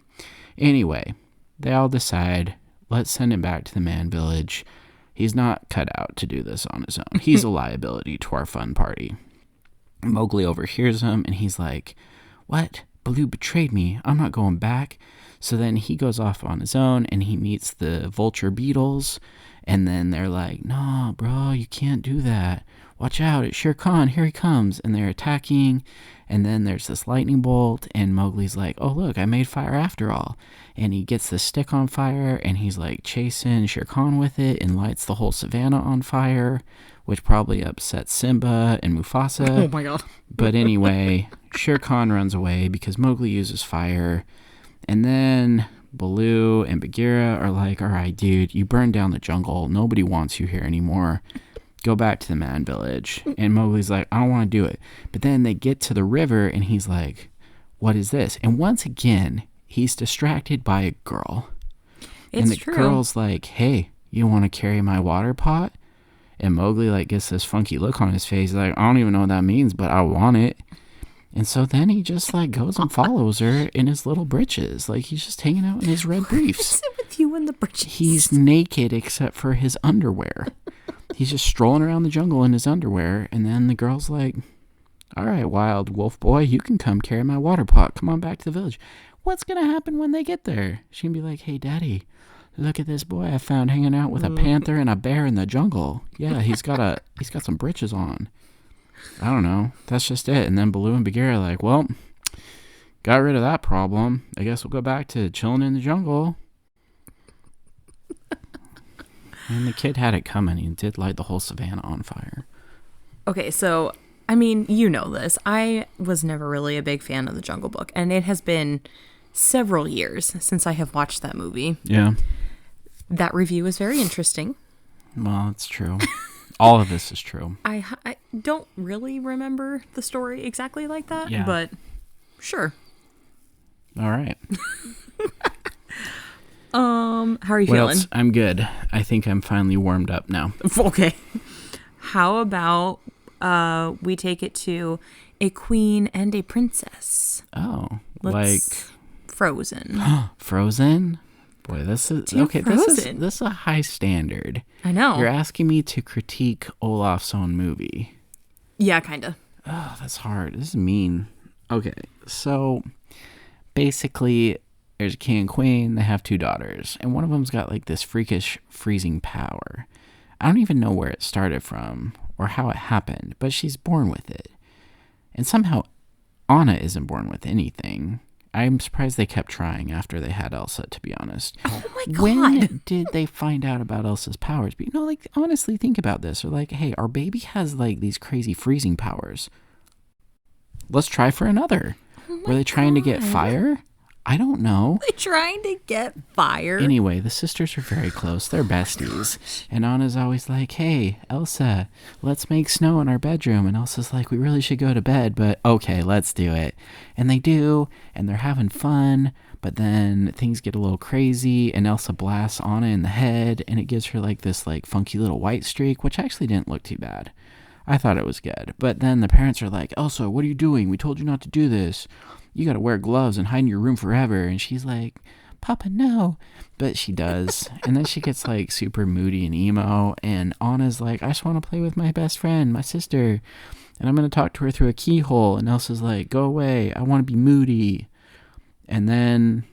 Anyway, they all decide, let's send him back to the man village. He's not cut out to do this on his own. He's a liability to our fun party. Mowgli overhears him, and he's like, what? Baloo betrayed me. I'm not going back. So then he goes off on his own, and he meets the vulture beetles, and then they're like, no, bro, you can't do that. Watch out, it's Shere Khan, here he comes. And they're attacking, and then there's this lightning bolt, and Mowgli's like, oh, look, I made fire after all. And he gets the stick on fire, and he's like chasing Shere Khan with it, and lights the whole savannah on fire, which probably upsets Simba and Mufasa. Oh my god. But anyway, Shere Khan runs away because Mowgli uses fire. And then Baloo and Bagheera are like, all right, dude, you burned down the jungle. Nobody wants you here anymore. Go back to the man village. And Mowgli's like, I don't want to do it. But then they get to the river, and he's like, what is this? And once again, he's distracted by a girl. It's and the true. girl's like, hey, you want to carry my water pot? And Mowgli like gets this funky look on his face. He's like, I don't even know what that means, but I want it. And so then he just like goes and follows her in his little breeches. Like he's just hanging out in his red briefs. What's it with you in the breeches? He's naked except for his underwear. He's just strolling around the jungle in his underwear. And then the girl's like, all right, wild wolf boy, you can come carry my water pot. Come on back to the village. What's going to happen when they get there? She can be like, hey, daddy, look at this boy I found hanging out with a panther and a bear in the jungle. Yeah, he's got some breeches on. I don't know. That's just it. And then Baloo and Bagheera are like, well, got rid of that problem. I guess we'll go back to chilling in the jungle. And the kid had it coming. He did light the whole savannah on fire. Okay, so, I mean, you know this. I was never really a big fan of The Jungle Book, and it has been several years since I have watched that movie. Yeah. That review is very interesting. Well, it's true. All of this is true. I don't really remember the story exactly like that, Yeah. but sure. All right. How are you What feeling? else? I'm good. I think I'm finally warmed up now. Okay. How about we take it to a queen and a princess? Oh, Let's Frozen. like Frozen? Boy, this is Team okay. Frozen. This is a high standard. I know. You're asking me to critique Olaf's own movie. Yeah, kind of. Oh, that's hard. This is mean. Okay, so basically, there's a king and queen. They have two daughters, and one of them's got like this freakish freezing power. I don't even know where it started from or how it happened, but she's born with it. And somehow Anna isn't born with anything. I'm surprised they kept trying after they had Elsa, to be honest. Oh my god. When did they find out about Elsa's powers? But, like, honestly, think about this. Or like, hey, our baby has, like, these crazy freezing powers. Let's try for another. Were they trying to get fire? I don't know. They trying to get fire? Anyway, the sisters are very close. They're besties. And Anna's always like, hey, Elsa, let's make snow in our bedroom. And Elsa's like, we really should go to bed, but okay, let's do it. And they do, and they're having fun. But then things get a little crazy, and Elsa blasts Anna in the head, and it gives her like this like funky little white streak, which actually didn't look too bad. I thought it was good. But then the parents are like, Elsa, what are you doing? We told you not to do this. You got to wear gloves and hide in your room forever. And she's like, Papa, no. But she does. And then she gets like super moody and emo. And Anna's like, I just want to play with my best friend, my sister. And I'm going to talk to her through a keyhole. And Elsa's like, go away. I want to be moody. And then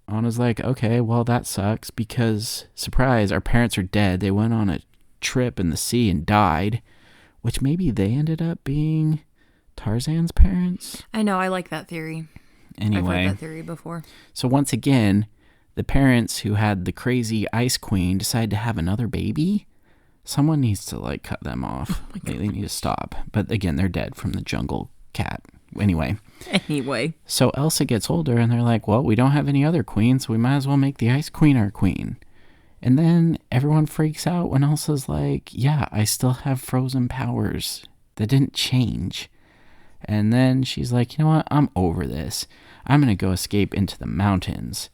Anna's like, okay, well, that sucks because, surprise, our parents are dead. They went on a trip in the sea and died, which maybe they ended up being Tarzan's parents. I know. I like that theory. Anyway. I've heard that theory before. So once again, the parents who had the crazy ice queen decide to have another baby. Someone needs to, like, cut them off. They need to stop. But again, they're dead from the jungle cat. Anyway. So Elsa gets older, and they're like, well, we don't have any other queen, so we might as well make the Ice Queen our queen. And then everyone freaks out when Elsa's like, yeah, I still have frozen powers. That didn't change. And then she's like, you know what? I'm over this. I'm going to go escape into the mountains.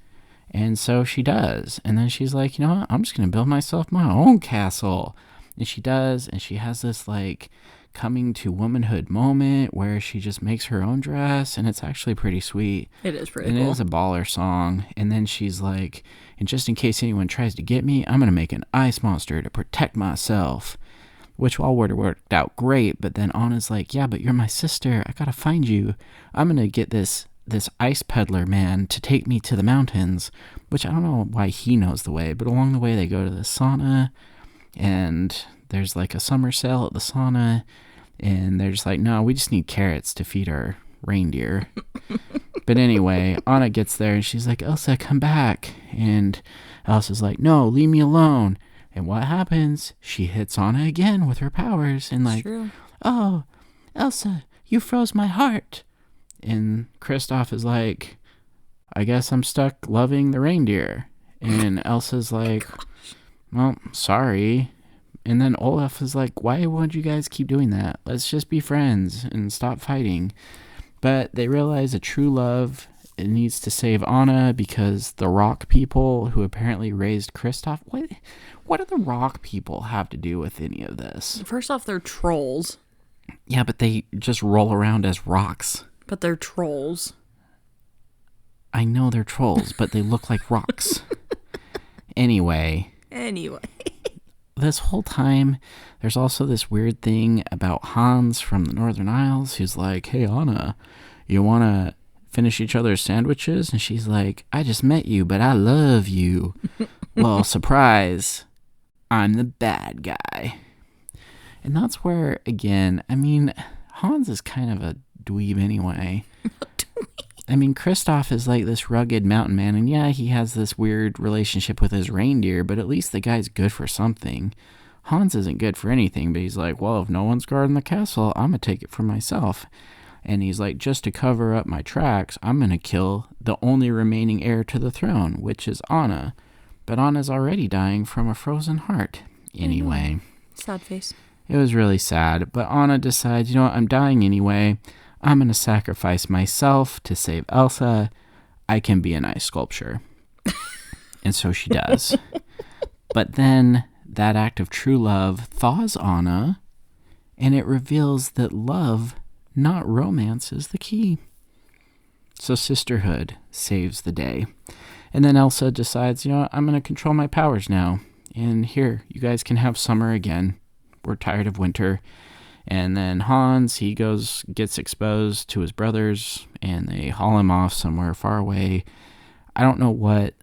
And so she does. And then she's like, you know what? I'm just going to build myself my own castle. And she does. And she has this, like, coming to womanhood moment where she just makes her own dress. And it's actually pretty sweet. It is pretty cool. And it is a baller song. And then she's like, and just in case anyone tries to get me, I'm going to make an ice monster to protect myself. Which all would have worked out great. But then Anna's like, yeah, but you're my sister. I got to find you. I'm going to get this ice peddler man to take me to the mountains, which I don't know why he knows the way, but along the way they go to the sauna, and there's like a summer sale at the sauna, and they're just like, no, we just need carrots to feed our reindeer. But anyway, Anna gets there, and she's like, Elsa, come back. And Elsa's like, no, leave me alone. And what happens? She hits Anna again with her powers, and like, oh, Elsa, you froze my heart. And Kristoff is like, I guess I'm stuck loving the reindeer. And Elsa's like, well, sorry. And then Olaf is like, why would you guys keep doing that? Let's just be friends and stop fighting. But they realize a true love, it needs to save Anna because the rock people who apparently raised Kristoff, what do the rock people have to do with any of this? First off, they're trolls. Yeah, but they just roll around as rocks. But they're trolls. I know they're trolls, but they look like rocks. Anyway. This whole time, there's also this weird thing about Hans from the Northern Isles who's like, hey, Anna, you want to finish each other's sandwiches? And she's like, I just met you, but I love you. Well, surprise, I'm the bad guy. And that's where, again, I mean, Hans is kind of a dweeb anyway. I mean, Kristoff is like this rugged mountain man, and yeah, he has this weird relationship with his reindeer, but at least the guy's good for something. Hans isn't good for anything, but he's like, well, if no one's guarding the castle, I'm gonna take it for myself. And he's like, just to cover up my tracks, I'm gonna kill the only remaining heir to the throne, which is Anna. But Anna's already dying from a frozen heart. Anyway. Sad face. It was really sad, but Anna decides, you know what, I'm dying anyway. I'm going to sacrifice myself to save Elsa. I can be an ice sculpture. And so she does. But then that act of true love thaws Anna, and it reveals that love, not romance, is the key. So sisterhood saves the day. And then Elsa decides, you know what, I'm going to control my powers now. And here, you guys can have summer again. We're tired of winter. And then Hans, he gets exposed to his brothers, and they haul him off somewhere far away. I don't know what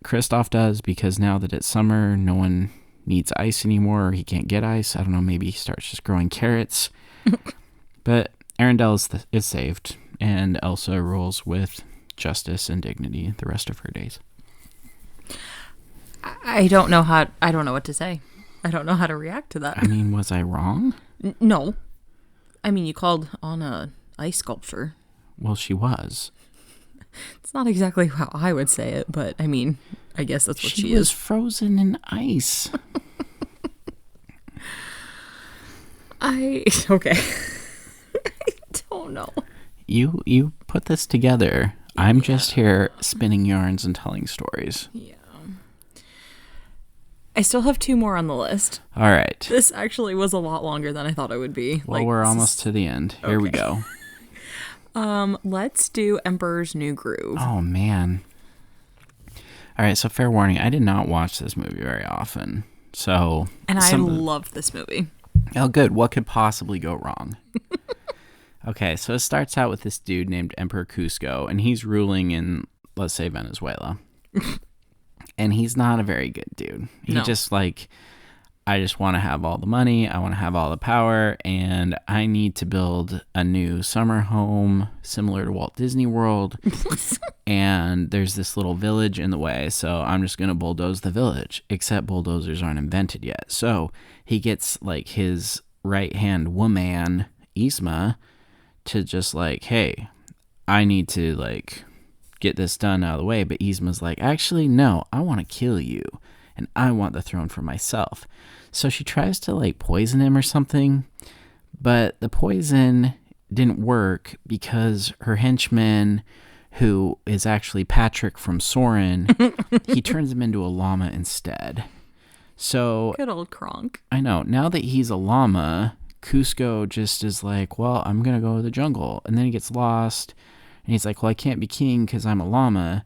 Kristoff does, because now that it's summer, no one needs ice anymore, or he can't get ice. I don't know, maybe he starts just growing carrots. But Arendelle is saved, and Elsa rules with justice and dignity the rest of her days. I don't know what to say. I don't know how to react to that. I mean, was I wrong? No. I mean, you called Anna ice sculpture. Well, she was. It's not exactly how I would say it, but I mean, I guess that's what she is. She was frozen in ice. Okay. I don't know. You put this together. I'm just here spinning yarns and telling stories. Yeah. I still have 2 more on the list. All right. This actually was a lot longer than I thought it would be. Well, we're almost to the end. Here we go. Let's do Emperor's New Groove. Oh, man. All right, so fair warning, I did not watch this movie very often. So, and I loved this movie. Oh, good. What could possibly go wrong? Okay, so it starts out with this dude named Emperor Cusco, and he's ruling in, let's say, Venezuela. And he's not a very good dude. He No. just I just want to have all the money, I want to have all the power, and I need to build a new summer home similar to Walt Disney World. And there's this little village in the way, so I'm just going to bulldoze the village, except bulldozers aren't invented yet. So he gets his right-hand woman, Yzma, to just hey, I need to get this done out of the way. But Yzma's actually, no, I want to kill you, and I want the throne for myself. So she tries to poison him or something, but the poison didn't work because her henchman, who is actually Patrick from Soren, he turns him into a llama instead. So good old Kronk. I know. Now that he's a llama, Cusco just is well, I'm going to go to the jungle. And then he gets lost. And he's well, I can't be king because I'm a llama.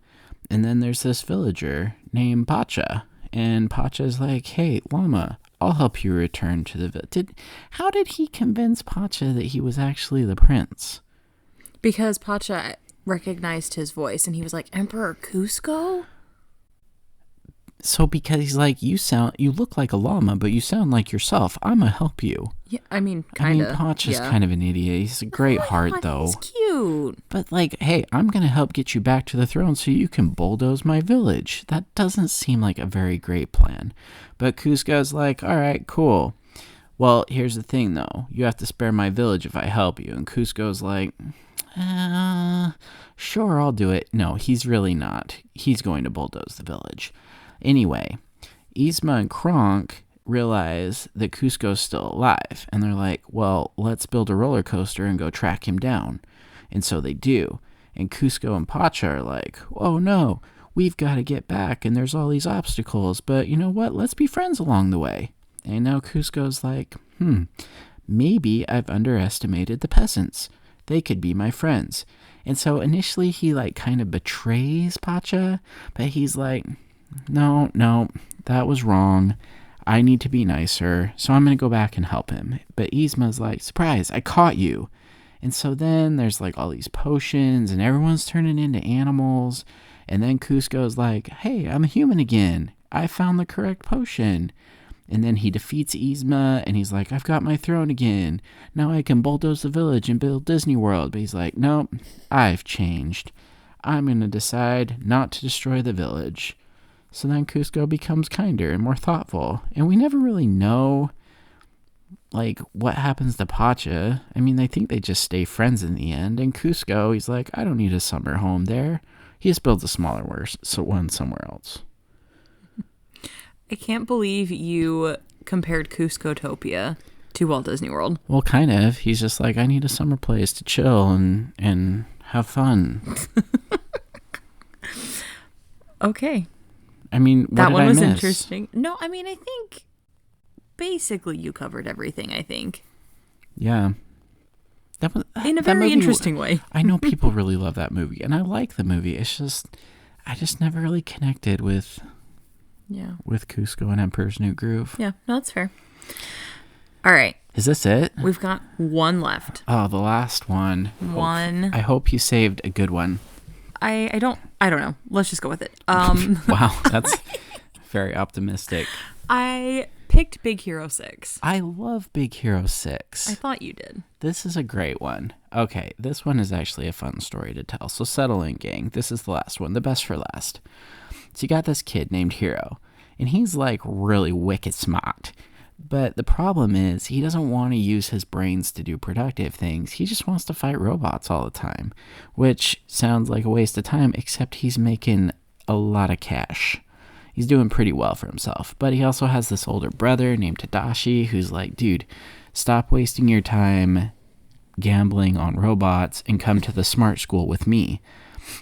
And then there's this villager named Pacha. And Pacha's hey, llama, I'll help you return to the village. How did he convince Pacha that he was actually the prince? Because Pacha recognized his voice and he was Emperor Cusco? So because he's you look like a llama, but you sound like yourself. I'm going to help you. Yeah, I mean, kind of. Pacha's kind of an idiot. He's a great heart, though. He's cute. But hey, I'm going to help get you back to the throne so you can bulldoze my village. That doesn't seem like a very great plan. But Cusco's all right, cool. Well, here's the thing, though. You have to spare my village if I help you. And Cusco's sure, I'll do it. No, he's really not. He's going to bulldoze the village. Anyway, Yzma and Kronk realize that Cusco's still alive. And they're well, let's build a roller coaster and go track him down. And so they do. And Cusco and Pacha are oh no, we've got to get back. And there's all these obstacles. But you know what? Let's be friends along the way. And now Cusco's maybe I've underestimated the peasants. They could be my friends. And so initially he kind of betrays Pacha. But he's no, that was wrong. I need to be nicer, so I'm going to go back and help him. But Yzma's surprise, I caught you. And so then there's all these potions, and everyone's turning into animals. And then Cusco's hey, I'm a human again. I found the correct potion. And then he defeats Yzma, and he's I've got my throne again. Now I can bulldoze the village and build Disney World. But he's nope, I've changed. I'm going to decide not to destroy the village. So then Cusco becomes kinder and more thoughtful. And we never really know, what happens to Pacha. I mean, I think they just stay friends in the end. And Cusco, he's I don't need a summer home there. He just builds a smaller one somewhere else. I can't believe you compared Cuscotopia to Walt Disney World. Well, kind of. He's just I need a summer place to chill and have fun. Okay. I mean, that one was miss? Interesting. No, I mean, I think basically you covered everything, I think. Yeah. That was in a very interesting way. I know people really love that movie, and I like the movie. It's just, I just never really connected with Cusco and Emperor's New Groove. Yeah, no, that's fair. All right. Is this it? We've got one left. Oh, the last one. One. I hope you saved a good one. I don't know. Let's just go with it. Wow, that's very optimistic. I picked Big Hero 6. I love Big Hero 6. I thought you did. This is a great one. Okay, this one is actually a fun story to tell. So settle in, gang. This is the last one, the best for last. So you got this kid named Hero, and he's really wicked smart. But the problem is he doesn't want to use his brains to do productive things. He just wants to fight robots all the time, which sounds like a waste of time, except he's making a lot of cash. He's doing pretty well for himself. But he also has this older brother named Tadashi who's dude, stop wasting your time gambling on robots and come to the smart school with me.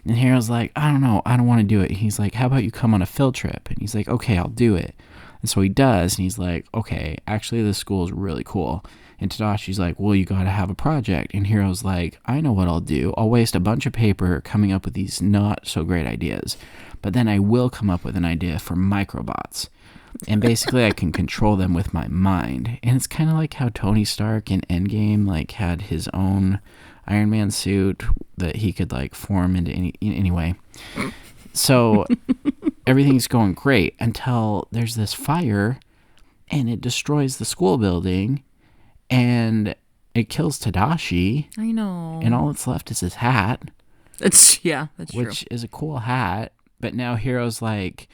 And Hero's I don't know, I don't want to do it. He's how about you come on a field trip? And he's okay, I'll do it. And so he does, and he's okay, actually this school is really cool. And Tadashi's like, well, you got to have a project. And Hiro's like, I know what I'll do. I'll waste a bunch of paper coming up with these not so great ideas. But then I will come up with an idea for microbots. And basically I can control them with my mind. And it's kind of like how Tony Stark in Endgame like had his own Iron Man suit that he could like form into anyway. So everything's going great until there's this fire and it destroys the school building and it kills Tadashi. I know. And all that's left is his hat. That's true. Which is a cool hat. But now Hiro's like,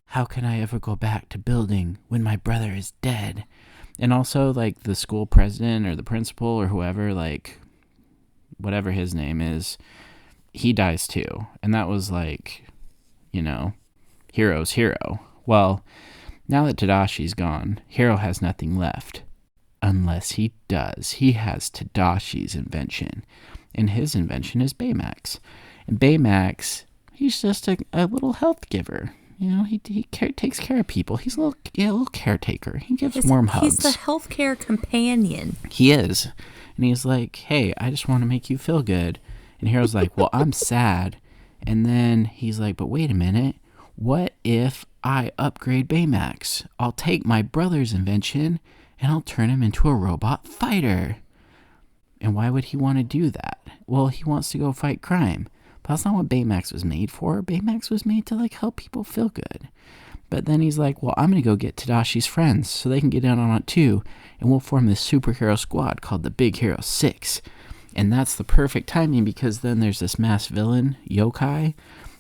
how can I ever go back to building when my brother is dead? And also like the school president or the principal or whoever, like whatever his name is, he dies too. And that was like, Hiro's hero. Well, now that Tadashi's gone, Hiro has nothing left. Unless he does. He has Tadashi's invention. And his invention is Baymax. And Baymax, he's just a little health giver. He takes care of people. He's a little caretaker. He gives warm hugs. He's the healthcare companion. He is. And he's like, hey, I just want to make you feel good. And Hiro's like, well, I'm sad. And then he's like, but wait a minute. What if I upgrade Baymax? I'll take my brother's invention and I'll turn him into a robot fighter. And why would he want to do that? Well, he wants to go fight crime. But that's not what Baymax was made for. Baymax was made to like help people feel good. But then he's like, well, I'm going to go get Tadashi's friends so they can get in on it too. And we'll form this superhero squad called the Big Hero 6. And that's the perfect timing because then there's this mass villain, Yokai.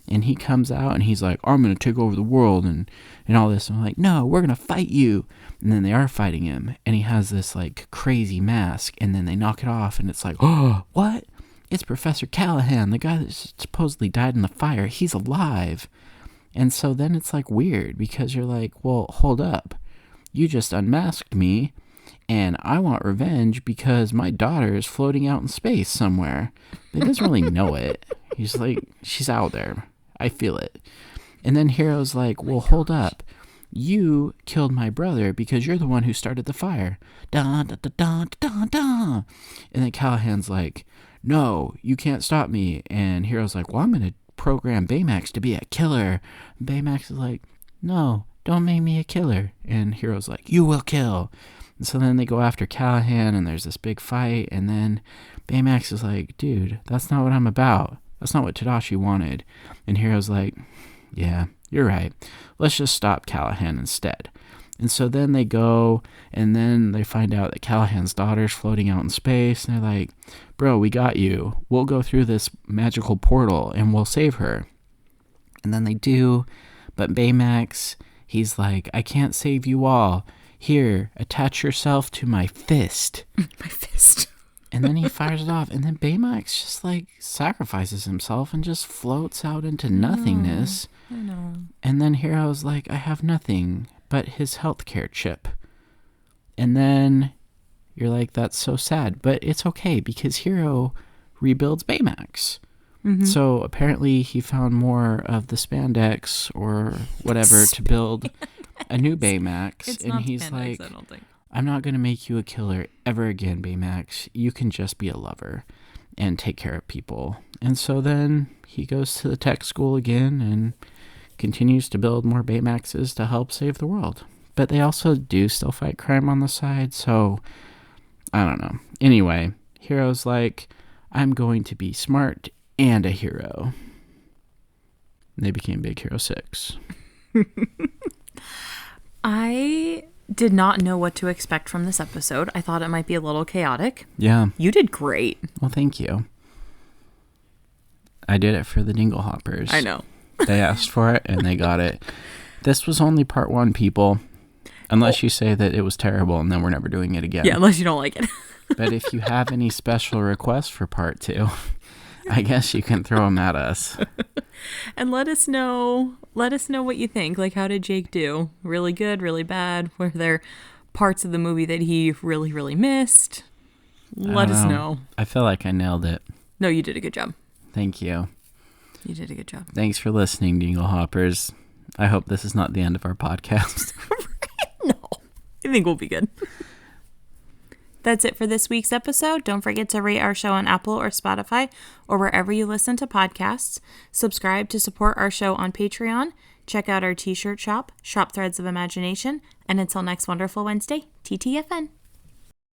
And he comes out and he's like, I'm going to take over the world and all this. And I'm like, no, we're going to fight you. And then they are fighting him. And he has this like crazy mask. And then they knock it off. And it's like, oh, what? It's Professor Callahan, the guy that supposedly died in the fire. He's alive. And so then it's like weird because you're like, well, hold up. You just unmasked me. And I want revenge because my daughter is floating out in space somewhere. He doesn't really know it. He's like, she's out there. I feel it. And then Hiro's like, well, hold up. You killed my brother because you're the one who started the fire. Da, da, da, da, da, da. And then Callahan's like, no, you can't stop me. And Hiro's like, well, I'm going to program Baymax to be a killer. And Baymax is like, no, don't make me a killer. And Hiro's like, you will kill. And so then they go after Callahan and there's this big fight. And then Baymax is like, dude, that's not what I'm about. That's not what Tadashi wanted. And Hiro's like, yeah, you're right. Let's just stop Callahan instead. And so then they go and then they find out that Callahan's daughter's floating out in space. And they're like, bro, we got you. We'll go through this magical portal and we'll save her. And then they do. But Baymax, he's like, I can't save you all. Here, attach yourself to my fist. My fist. And then he fires it off. And then Baymax just like sacrifices himself and just floats out into nothingness. I know. And then Hiro's like, I have nothing but his healthcare chip. And then you're like, that's so sad. But it's okay because Hiro rebuilds Baymax. Mm-hmm. So apparently he found more of the spandex or whatever to build a new Baymax. It's and not he's spandex, like, I don't think. I'm not going to make you a killer ever again, Baymax. You can just be a lover and take care of people. And so then he goes to the tech school again and continues to build more Baymaxes to help save the world. But they also do still fight crime on the side, so I don't know. Anyway, Hiro's like, I'm going to be smart and a hero. And they became Big Hero 6. I did not know what to expect from this episode. I thought it might be a little chaotic. Yeah. You did great. Well, thank you. I did it for the Dinglehoppers. I know. They asked for it and they got it. This was only part 1, people. Unless you say that it was terrible and then we're never doing it again. Yeah, unless you don't like it. But if you have any special requests for part 2, I guess you can throw them at us. And let us know what you think. Like, how did Jake do? Really good, really bad? Were there parts of the movie that he really, really missed? Let us know. I feel like I nailed it. No, you did a good job. Thank you. You did a good job. Thanks for listening, Dinglehoppers. I hope this is not the end of our podcast. No, I think we'll be good. That's it for this week's episode. Don't forget to rate our show on Apple or Spotify or wherever you listen to podcasts. Subscribe to support our show on Patreon. Check out our t-shirt shop, Shop Threads of Imagination. And until next wonderful Wednesday, TTFN.